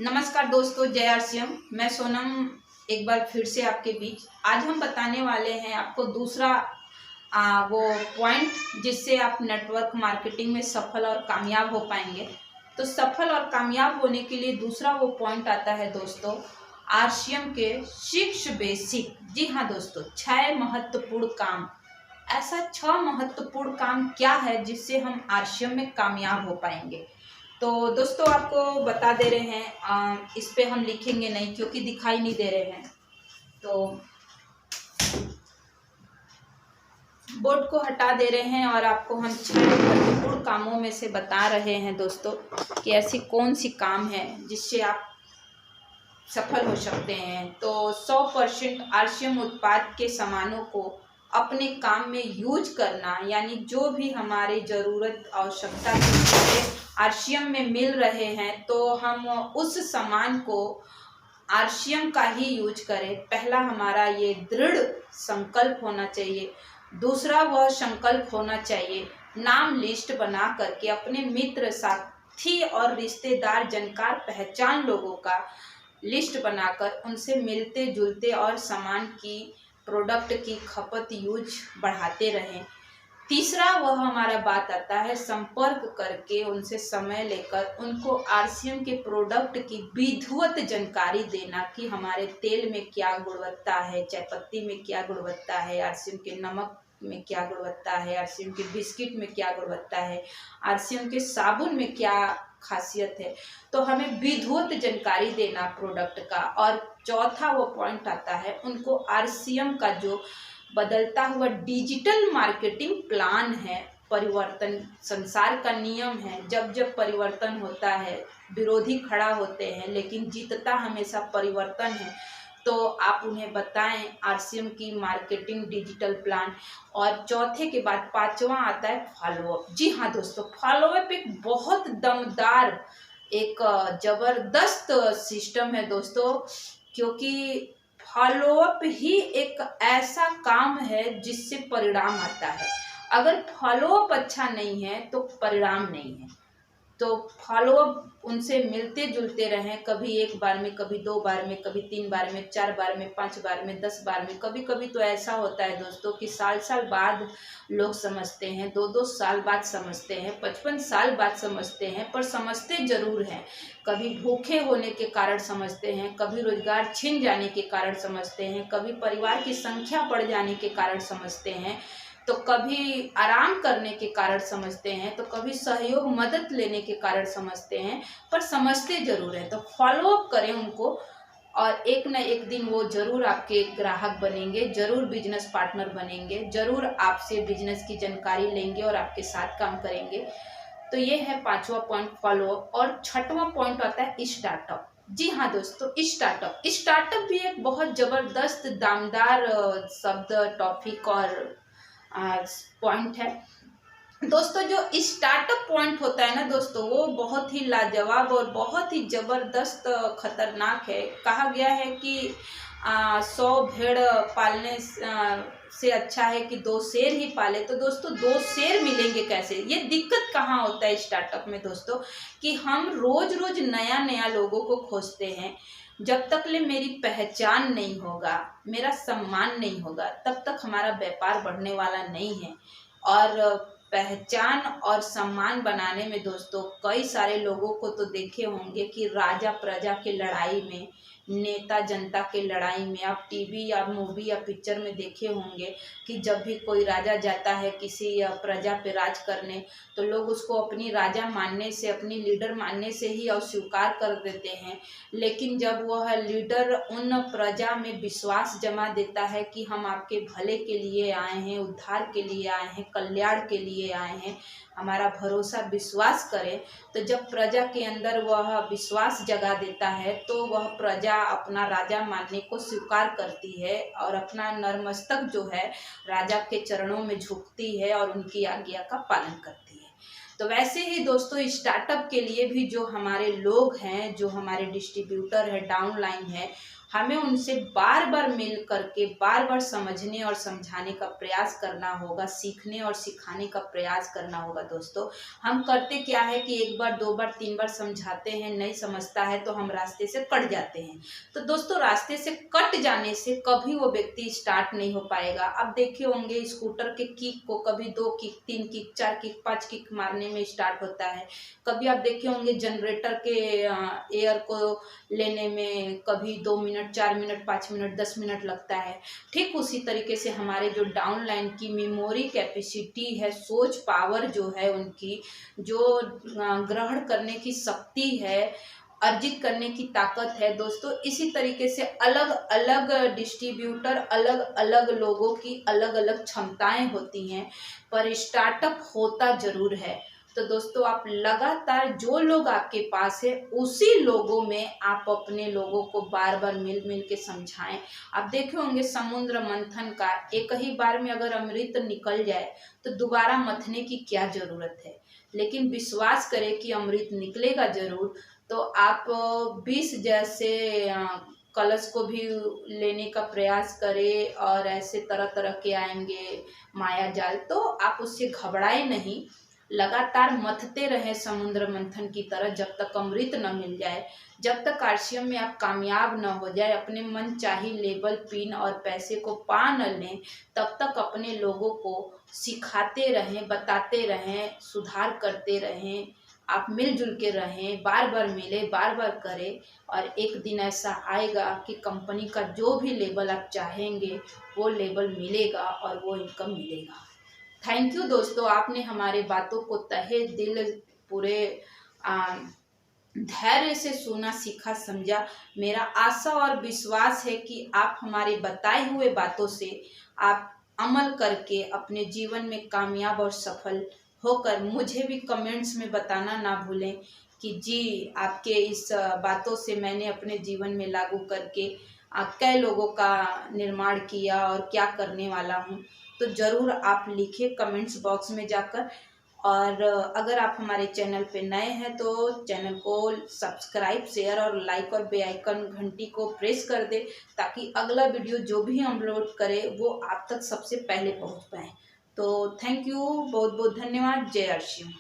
नमस्कार दोस्तों, जय आरसीएम। मैं सोनम एक बार फिर से आपके बीच। आज हम बताने वाले हैं आपको दूसरा वो पॉइंट जिससे आप नेटवर्क मार्केटिंग में सफल और कामयाब हो पाएंगे। तो सफल और कामयाब होने के लिए दूसरा वो पॉइंट आता है दोस्तों, आरसीएम के 6 बेसिक। जी हाँ दोस्तों, 6 महत्वपूर्ण काम। ऐसा 6 महत्वपूर्ण काम क्या है जिससे हम आरसीएम में कामयाब हो पाएंगे। तो दोस्तों आपको बता दे रहे हैं, इस पे हम लिखेंगे नहीं क्योंकि दिखाई नहीं दे रहे हैं, तो बोर्ड को हटा दे रहे हैं और आपको हम 6 महत्वपूर्ण कामों में से बता रहे हैं दोस्तों कि ऐसी कौन सी काम है जिससे आप सफल हो सकते हैं। तो 100% आरसीएम उत्पाद के सामानों को अपने काम में यूज करना, यानी जो भी हमारे ज़रूरत आवश्यकता के लिए आरसीएम में मिल रहे हैं तो हम उस सामान को आरसीएम का ही यूज करें। पहला हमारा ये दृढ़ संकल्प होना चाहिए। दूसरा वह संकल्प होना चाहिए नाम लिस्ट बना करके अपने मित्र, साथी और रिश्तेदार, जानकार, पहचान लोगों का लिस्ट बनाकर उनसे मिलते जुलते और सामान की, प्रोडक्ट की खपत यूज बढ़ाते रहें। तीसरा वह हमारा बात आता है संपर्क करके उनसे समय लेकर उनको आरसीएम के प्रोडक्ट की विधिवत जानकारी देना कि हमारे तेल में क्या गुणवत्ता है, चाय पत्ती में क्या गुणवत्ता है, आरसीएम के नमक में क्या गुणवत्ता है, आरसीएम के बिस्किट में क्या गुणवत्ता है, आरसीएम के साबुन में क्या खासियत है। तो हमें विधिवत जानकारी देना प्रोडक्ट का। और चौथा वो पॉइंट आता है उनको आरसीएम का जो बदलता हुआ डिजिटल मार्केटिंग प्लान है। परिवर्तन संसार का नियम है, जब जब परिवर्तन होता है विरोधी खड़ा होते हैं, लेकिन जीतता हमेशा परिवर्तन है। तो आप उन्हें बताएं आरसीएम की मार्केटिंग डिजिटल प्लान। और चौथे के बाद पांचवा आता है फॉलोअप। जी हाँ दोस्तों, फॉलोअप एक बहुत दमदार, एक जबरदस्त सिस्टम है दोस्तों, क्योंकि फॉलोअप ही एक ऐसा काम है जिससे परिणाम आता है। अगर फॉलोअप अच्छा नहीं है तो परिणाम नहीं है। तो फॉलोअप उनसे मिलते जुलते रहें, कभी एक बार में, कभी 2 बार में, कभी 3 बार में, 4 बार में, 5 बार में, 10 बार में। कभी कभी तो ऐसा होता है दोस्तों कि साल बाद लोग समझते हैं, 2-2 साल बाद समझते हैं, 55 साल बाद समझते हैं, पर समझते जरूर हैं। कभी भूखे होने के कारण समझते हैं, कभी रोजगार छिन जाने के कारण समझते हैं, कभी परिवार की संख्या बढ़ जाने के कारण समझते हैं, तो कभी आराम करने के कारण समझते हैं, तो कभी सहयोग मदद लेने के कारण समझते हैं, पर समझते जरूर हैं। तो फॉलोअप करें उनको और एक न एक दिन वो जरूर आपके ग्राहक बनेंगे, जरूर बिजनेस पार्टनर बनेंगे, जरूर आपसे बिजनेस की जानकारी लेंगे और आपके साथ काम करेंगे। तो ये है 5वां पॉइंट, फॉलोअप। और 6वां पॉइंट आता है स्टार्टअप। जी हाँ दोस्तों, स्टार्टअप भी एक बहुत जबरदस्त दामदार शब्द, टॉपिक और पॉइंट है दोस्तों। जो स्टार्टअप पॉइंट होता है ना दोस्तों, वो बहुत ही लाजवाब और बहुत ही जबरदस्त खतरनाक है। कहा गया है कि 100 भेड़ पालने से अच्छा है कि 2 शेर ही पाले। तो दोस्तों 2 शेर मिलेंगे कैसे? ये दिक्कत कहाँ होता है स्टार्टअप में दोस्तों, कि हम रोज रोज नया नया लोगों को खोजते हैं। जब तक ले मेरी पहचान नहीं होगा, मेरा सम्मान नहीं होगा, तब तक हमारा व्यापार बढ़ने वाला नहीं है। और पहचान और सम्मान बनाने में दोस्तों कई सारे लोगों को तो देखे होंगे कि राजा प्रजा की लड़ाई में, नेता जनता के लड़ाई में, आप टीवी या मूवी या पिक्चर में देखे होंगे कि जब भी कोई राजा जाता है किसी प्रजा पे राज करने, तो लोग उसको अपनी राजा मानने से, अपनी लीडर मानने से ही अस्वीकार कर देते हैं। लेकिन जब वह लीडर उन प्रजा में विश्वास जमा देता है कि हम आपके भले के लिए आए हैं, उद्धार के लिए आए हैं, कल्याण के लिए आए हैं, हमारा भरोसा विश्वास करें, तो जब प्रजा के अंदर वह विश्वास जगा देता है तो वह प्रजा अपना राजा मानने को स्वीकार करती है और अपना नतमस्तक जो है राजा के चरणों में झुकती है और उनकी आज्ञा का पालन करती है। तो वैसे ही दोस्तों स्टार्टअप के लिए भी जो हमारे लोग हैं, जो हमारे डिस्ट्रीब्यूटर है, डाउनलाइन है, हमें उनसे बार बार मिल करके बार बार समझने और समझाने का प्रयास करना होगा, सीखने और सिखाने का प्रयास करना होगा। दोस्तों हम करते क्या है कि एक बार, दो बार, तीन बार समझाते हैं, नहीं समझता है तो हम रास्ते से कट जाते हैं। तो दोस्तों रास्ते से कट जाने से कभी वो व्यक्ति स्टार्ट नहीं हो पाएगा। अब देखे होंगे स्कूटर के किक को कभी 2 किक, 3 किक, 4 किक, 5 किक मारने में स्टार्ट होता है। कभी आप देखे होंगे जनरेटर के एयर को लेने में कभी 2 मिनट, 4 मिनट, 5 मिनट, 10 मिनट लगता है। ठीक उसी तरीके से हमारे जो डाउनलाइन की मेमोरी कैपेसिटी है, सोच पावर जो है उनकी, जो ग्रहण करने की शक्ति है, अर्जित करने की ताकत है दोस्तों, इसी तरीके से अलग अलग डिस्ट्रीब्यूटर, अलग अलग लोगों की अलग अलग क्षमताएं होती हैं, पर स्टार्टअप होता जरूर है। तो दोस्तों आप लगातार जो लोग आपके पास है उसी लोगों में आप अपने लोगों को बार बार मिल मिल के समझाएं। आप देखे होंगे समुद्र मंथन का एक ही बार में अगर अमृत निकल जाए तो दोबारा मथने की क्या जरूरत है, लेकिन विश्वास करें कि अमृत निकलेगा जरूर। तो आप 20 जैसे कलश को भी लेने का प्रयास करें और ऐसे तरह तरह के आएंगे माया जाल, तो आप उससे घबराए नहीं, लगातार मथते रहें समुद्र मंथन की तरह जब तक अमृत न मिल जाए, जब तक आरसीएम में आप कामयाब न हो जाए, अपने मन चाही लेबल, पिन और पैसे को पा न लें, तब तक अपने लोगों को सिखाते रहें, बताते रहें, सुधार करते रहें। आप मिलजुल के रहें, बार बार मिले, बार बार करें, और एक दिन ऐसा आएगा कि कंपनी का जो भी लेबल आप चाहेंगे वो लेबल मिलेगा और वो इनकम मिलेगा। थैंक यू दोस्तों, आपने हमारे बातों को तहे दिल पूरे धैर्य से सुना, सीखा, समझा। मेरा आशा और विश्वास है कि आप हमारे बताए हुए बातों से आप अमल करके अपने जीवन में कामयाब और सफल होकर मुझे भी कमेंट्स में बताना ना भूलें कि जी आपके इस बातों से मैंने अपने जीवन में लागू करके कई लोगों का निर्माण किया और क्या करने वाला हूँ। तो ज़रूर आप लिखिए कमेंट्स बॉक्स में जाकर। और अगर आप हमारे चैनल पे नए हैं तो चैनल को सब्सक्राइब, शेयर और लाइक और बेल आइकन घंटी को प्रेस कर दे, ताकि अगला वीडियो जो भी हम अपलोड करें वो आप तक सबसे पहले पहुंच पाए। तो थैंक यू, बहुत बहुत धन्यवाद। जय अर्शियम।